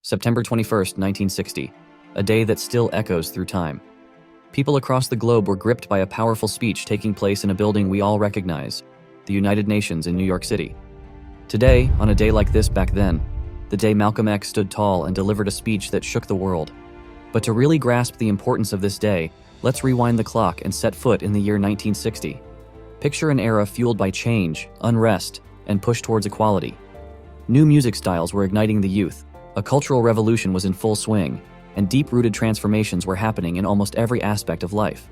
September 21st, 1960, a day that still echoes through time. People across the globe were gripped by a powerful speech taking place in a building we all recognize, the United Nations in New York City. Today, on a day like this back then, the day Malcolm X stood tall and delivered a speech that shook the world. But to really grasp the importance of this day, let's rewind the clock and set foot in the year 1960. Picture an era fueled by change, unrest, and push towards equality. New music styles were igniting the youth, a cultural revolution was in full swing, and deep-rooted transformations were happening in almost every aspect of life.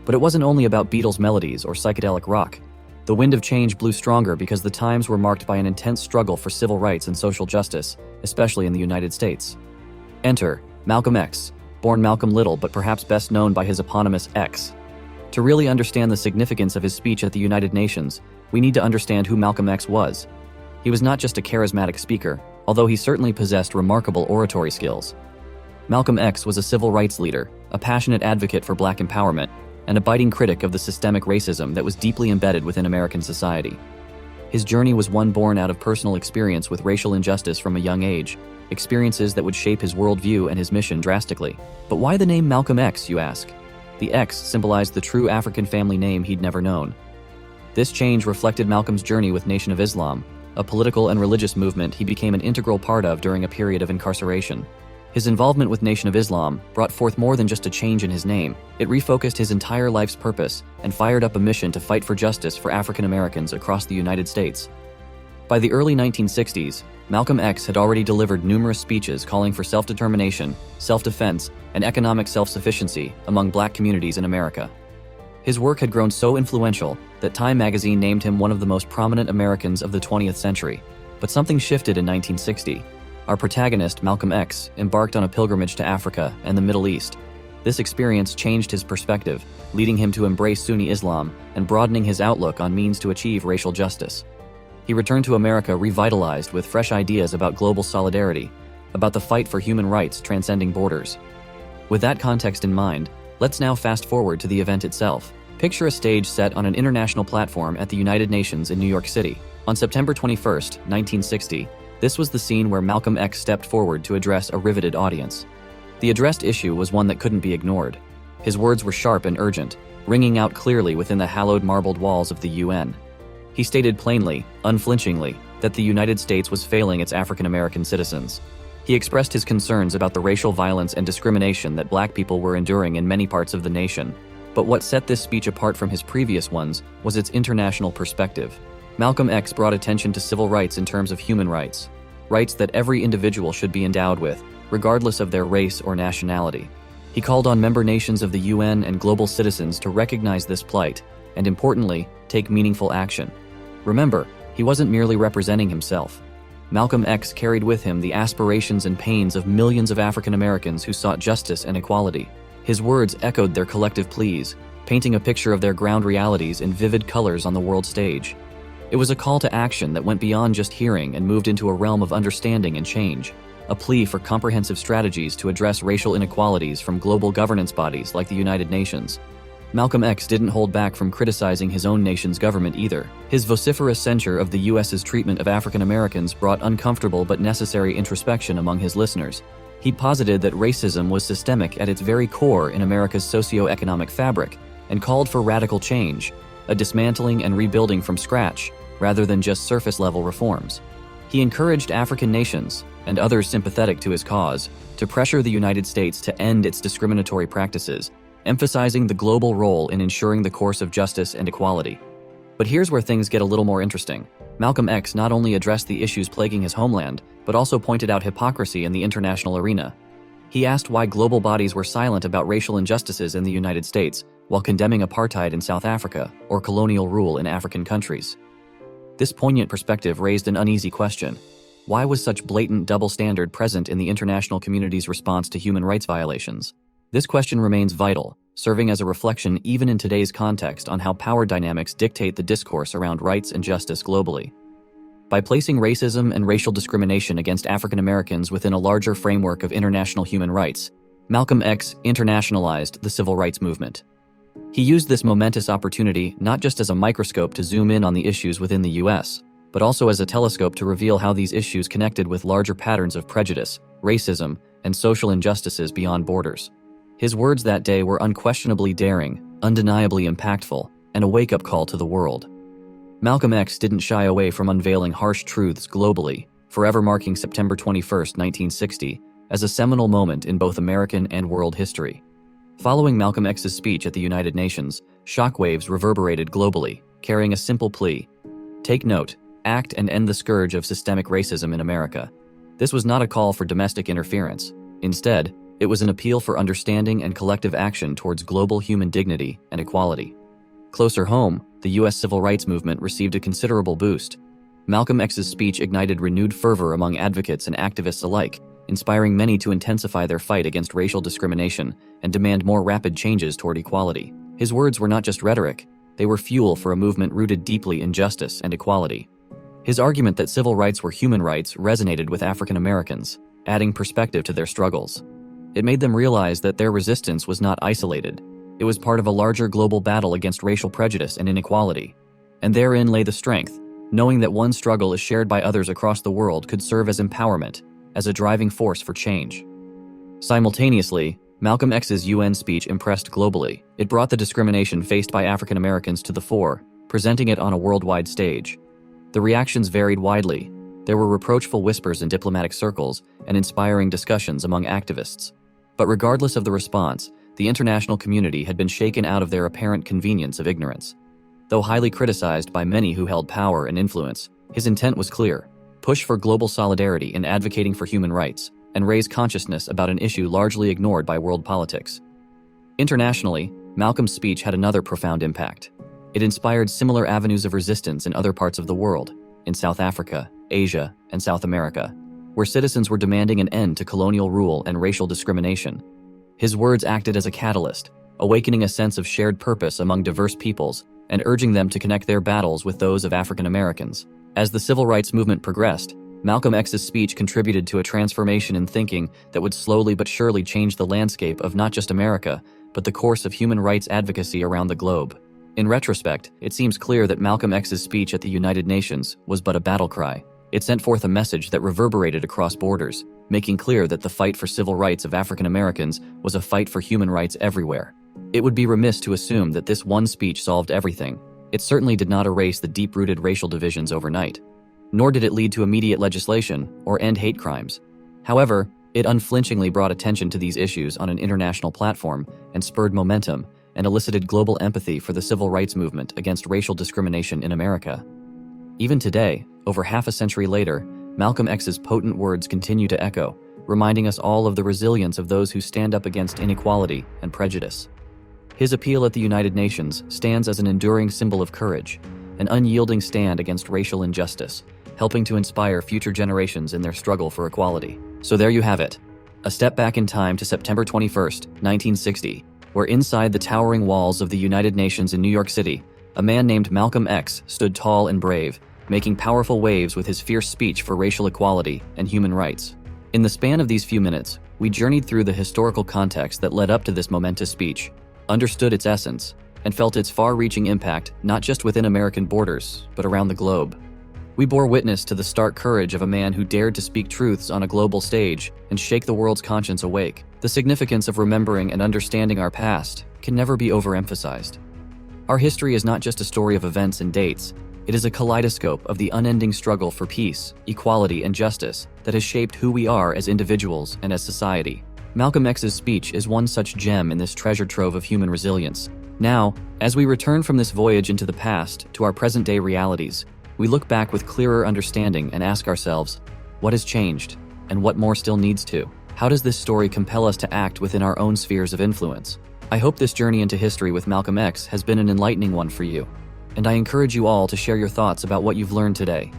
But it wasn't only about Beatles melodies or psychedelic rock. The wind of change blew stronger because the times were marked by an intense struggle for civil rights and social justice, especially in the United States. Enter Malcolm X, born Malcolm Little but perhaps best known by his eponymous X. To really understand the significance of his speech at the United Nations, we need to understand who Malcolm X was. He was not just a charismatic speaker, although he certainly possessed remarkable oratory skills. Malcolm X was a civil rights leader, a passionate advocate for Black empowerment, and a biting critic of the systemic racism that was deeply embedded within American society. His journey was one born out of personal experience with racial injustice from a young age, experiences that would shape his worldview and his mission drastically. But why the name Malcolm X, you ask? The X symbolized the true African family name he'd never known. This change reflected Malcolm's journey with Nation of Islam, a political and religious movement he became an integral part of during a period of incarceration. His involvement with Nation of Islam brought forth more than just a change in his name. It refocused his entire life's purpose and fired up a mission to fight for justice for African Americans across the United States. By the early 1960s, Malcolm X had already delivered numerous speeches calling for self-determination, self-defense, and economic self-sufficiency among Black communities in America. His work had grown so influential that Time magazine named him one of the most prominent Americans of the 20th century. But something shifted in 1960. Our protagonist, Malcolm X, embarked on a pilgrimage to Africa and the Middle East. This experience changed his perspective, leading him to embrace Sunni Islam and broadening his outlook on means to achieve racial justice. He returned to America revitalized with fresh ideas about global solidarity, about the fight for human rights transcending borders. With that context in mind, let's now fast forward to the event itself. Picture a stage set on an international platform at the United Nations in New York City. On September 21st, 1960, this was the scene where Malcolm X stepped forward to address a riveted audience. The addressed issue was one that couldn't be ignored. His words were sharp and urgent, ringing out clearly within the hallowed marbled walls of the UN. He stated plainly, unflinchingly, that the United States was failing its African American citizens. He expressed his concerns about the racial violence and discrimination that Black people were enduring in many parts of the nation. But what set this speech apart from his previous ones was its international perspective. Malcolm X brought attention to civil rights in terms of human rights, rights that every individual should be endowed with, regardless of their race or nationality. He called on member nations of the UN and global citizens to recognize this plight, and importantly, take meaningful action. Remember, he wasn't merely representing himself. Malcolm X carried with him the aspirations and pains of millions of African Americans who sought justice and equality. His words echoed their collective pleas, painting a picture of their ground realities in vivid colors on the world stage. It was a call to action that went beyond just hearing and moved into a realm of understanding and change, a plea for comprehensive strategies to address racial inequalities from global governance bodies like the United Nations. Malcolm X didn't hold back from criticizing his own nation's government either. His vociferous censure of the U.S.'s treatment of African Americans brought uncomfortable but necessary introspection among his listeners. He posited that racism was systemic at its very core in America's socio-economic fabric and called for radical change, a dismantling and rebuilding from scratch, rather than just surface-level reforms. He encouraged African nations, and others sympathetic to his cause, to pressure the United States to end its discriminatory practices, emphasizing the global role in ensuring the course of justice and equality. But here's where things get a little more interesting. Malcolm X not only addressed the issues plaguing his homeland, but also pointed out hypocrisy in the international arena. He asked why global bodies were silent about racial injustices in the United States, while condemning apartheid in South Africa or colonial rule in African countries. This poignant perspective raised an uneasy question. Why was such blatant double standard present in the international community's response to human rights violations? This question remains vital, serving as a reflection even in today's context on how power dynamics dictate the discourse around rights and justice globally. By placing racism and racial discrimination against African Americans within a larger framework of international human rights, Malcolm X internationalized the civil rights movement. He used this momentous opportunity not just as a microscope to zoom in on the issues within the US, but also as a telescope to reveal how these issues connected with larger patterns of prejudice, racism, and social injustices beyond borders. His words that day were unquestionably daring, undeniably impactful, and a wake-up call to the world. Malcolm X didn't shy away from unveiling harsh truths globally, forever marking September 21, 1960, as a seminal moment in both American and world history. Following Malcolm X's speech at the United Nations, shockwaves reverberated globally, carrying a simple plea: take note, act and end the scourge of systemic racism in America. This was not a call for domestic interference. Instead, it was an appeal for understanding and collective action towards global human dignity and equality. Closer home, the U.S. civil rights movement received a considerable boost. Malcolm X's speech ignited renewed fervor among advocates and activists alike, inspiring many to intensify their fight against racial discrimination and demand more rapid changes toward equality. His words were not just rhetoric, they were fuel for a movement rooted deeply in justice and equality. His argument that civil rights were human rights resonated with African Americans, adding perspective to their struggles. It made them realize that their resistance was not isolated. It was part of a larger global battle against racial prejudice and inequality. And therein lay the strength, knowing that one struggle is shared by others across the world could serve as empowerment, as a driving force for change. Simultaneously, Malcolm X's UN speech impressed globally. It brought the discrimination faced by African Americans to the fore, presenting it on a worldwide stage. The reactions varied widely. There were reproachful whispers in diplomatic circles and inspiring discussions among activists. But regardless of the response, the international community had been shaken out of their apparent convenience of ignorance. Though highly criticized by many who held power and influence, his intent was clear: push for global solidarity in advocating for human rights, and raise consciousness about an issue largely ignored by world politics. Internationally, Malcolm's speech had another profound impact. It inspired similar avenues of resistance in other parts of the world, in South Africa, Asia, and South America, where citizens were demanding an end to colonial rule and racial discrimination. His words acted as a catalyst, awakening a sense of shared purpose among diverse peoples and urging them to connect their battles with those of African Americans. As the civil rights movement progressed, Malcolm X's speech contributed to a transformation in thinking that would slowly but surely change the landscape of not just America, but the course of human rights advocacy around the globe. In retrospect, it seems clear that Malcolm X's speech at the United Nations was but a battle cry. It sent forth a message that reverberated across borders, making clear that the fight for civil rights of African Americans was a fight for human rights everywhere. It would be remiss to assume that this one speech solved everything. It certainly did not erase the deep-rooted racial divisions overnight, nor did it lead to immediate legislation or end hate crimes. However, it unflinchingly brought attention to these issues on an international platform and spurred momentum and elicited global empathy for the civil rights movement against racial discrimination in America. Even today, over half a century later, Malcolm X's potent words continue to echo, reminding us all of the resilience of those who stand up against inequality and prejudice. His appeal at the United Nations stands as an enduring symbol of courage, an unyielding stand against racial injustice, helping to inspire future generations in their struggle for equality. So there you have it, a step back in time to September 21st, 1960, where inside the towering walls of the United Nations in New York City, a man named Malcolm X stood tall and brave, making powerful waves with his fierce speech for racial equality and human rights. In the span of these few minutes, we journeyed through the historical context that led up to this momentous speech, understood its essence, and felt its far-reaching impact not just within American borders, but around the globe. We bore witness to the stark courage of a man who dared to speak truths on a global stage and shake the world's conscience awake. The significance of remembering and understanding our past can never be overemphasized. Our history is not just a story of events and dates. It is a kaleidoscope of the unending struggle for peace, equality, and justice that has shaped who we are as individuals and as society. Malcolm X's speech is one such gem in this treasure trove of human resilience. Now, as we return from this voyage into the past to our present-day realities, we look back with clearer understanding and ask ourselves, what has changed, and what more still needs to? How does this story compel us to act within our own spheres of influence? I hope this journey into history with Malcolm X has been an enlightening one for you, and I encourage you all to share your thoughts about what you've learned today.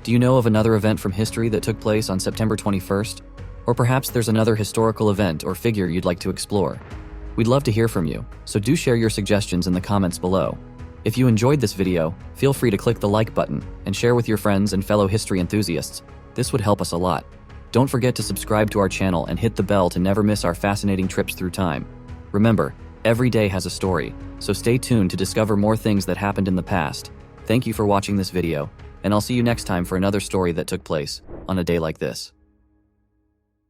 Do you know of another event from history that took place on September 21st? Or perhaps there's another historical event or figure you'd like to explore. We'd love to hear from you, so do share your suggestions in the comments below. If you enjoyed this video, feel free to click the like button and share with your friends and fellow history enthusiasts. This would help us a lot. Don't forget to subscribe to our channel and hit the bell to never miss our fascinating trips through time. Remember, every day has a story, so stay tuned to discover more things that happened in the past. Thank you for watching this video, and I'll see you next time for another story that took place on a day like this.